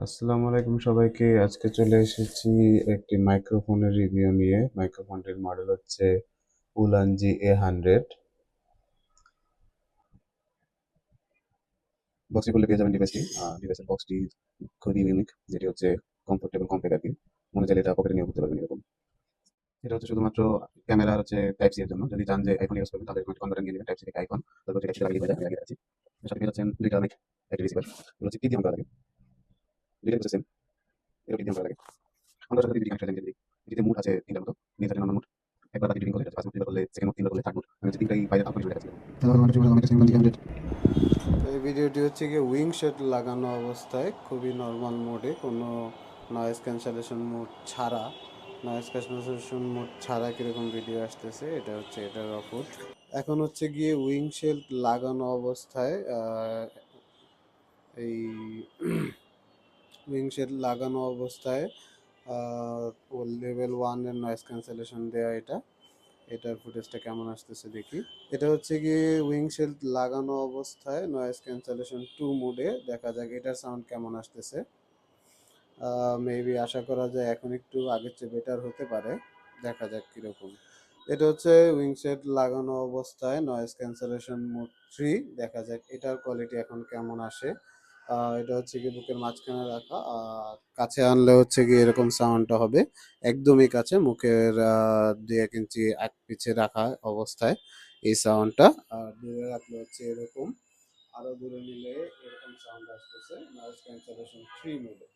আসসালামু আলাইকুম সবাইকে। আজকে চলে এসেছি একটি মাইক্রোফোনের রিভিউ নিয়ে। মাইক্রোফোনটির মডেল হচ্ছে উলানজি A100। বক্সটি খুললে পেয়ে যাবেন ডিভাইসের বক্সটি খুবই ইউনিক, যেটি হচ্ছে কমফোর্টেবল কম্প্যাক্ট আর কি। মনে চাইলে এটা পকেটে নিয়ে ঘুরতে পারবেন এরকম। এটা হচ্ছে শুধুমাত্র ক্যামেরা হচ্ছে টাইপ সি এর জন্য। যদি চান যে আইফোন ইউজ করবেন তাহলে কনভার্টার নিয়ে নেবেন টাইপ সি থেকে আইফোন, তারপর টাইপ সি লাগিয়ে দেবেন। আমি লাগিয়ে আছি। এর সাথে পেয়ে যাচ্ছেন দুইটা মাইক, একটা রিসিভার। এগুলো হচ্ছে টিডিএম করা লাগে, দুইটা হচ্ছে সেম, এটা টিডিএম করা লাগে। আমরা সাথে ডিডি কানেক্ট হয়ে যায়। এটিতে মুড আছে তিনটার মতো, নিজের জন্য মুড একবার বাকি ডিডিং করলে এটা 5 মুড, 3 বার করলে সেকেন্ড মুড, 3 বার করলে থার্ড মুড। আমি হচ্ছে তিনটাই বাইরে আউটপুট হিসেবে দেখাচ্ছি। এই ভিডিওটি হচ্ছে গিয়ে উইং শেড লাগানো অবস্থায় খুবই নর্মাল মোডে, কোনো নয়েজ ক্যান্সেলেশন মোড ছাড়া। নয়েজ ক্যান্সেলেশন মোড ছাড়া কীরকম ভিডিও আসতেছে, এটা হচ্ছে এটার আউটপুট। এখন হচ্ছে গিয়ে উইং শেড লাগানো অবস্থায় এই উইং শেড লাগানো অবস্থায় লেভেল 1-এর নয়েজ ক্যান্সেলেশন দেওয়া এটার ফুটেজটা কেমন আসতেছে দেখি। এটা হচ্ছে গিয়ে উইংশিল্ড লাগানো অবস্থায় নয়েজ ক্যান্সেলেশন 2 মোডে, দেখা যাক এটার সাউন্ড কেমন আসতেছে। মেবি আশা করা যায় এখন একটু আগের চেয়ে বেটার হতে পারে, দেখা যাক কীরকম। এটা হচ্ছে উইংশেড লাগানো অবস্থায় নয়েজ ক্যান্সেলেশন মোড 3, দেখা যাক এটার কোয়ালিটি এখন কেমন আসে। এটা হচ্ছে গিয়ে বুকের মাঝখানে রাখা, কাছে আনলে হচ্ছে গিয়ে এরকম সাউন্ডটা হবে, একদমই কাছে মুখের 2-1 ইঞ্চি এক পিছে রাখা অবস্থায় এই সাউন্ডটা। আর দূরে রাখলে হচ্ছে এরকম, আরো দূরে নিলে এরকম সাউন্ড আসতেছে নয়েজ ক্যান্সেলেশন 3 মোডে।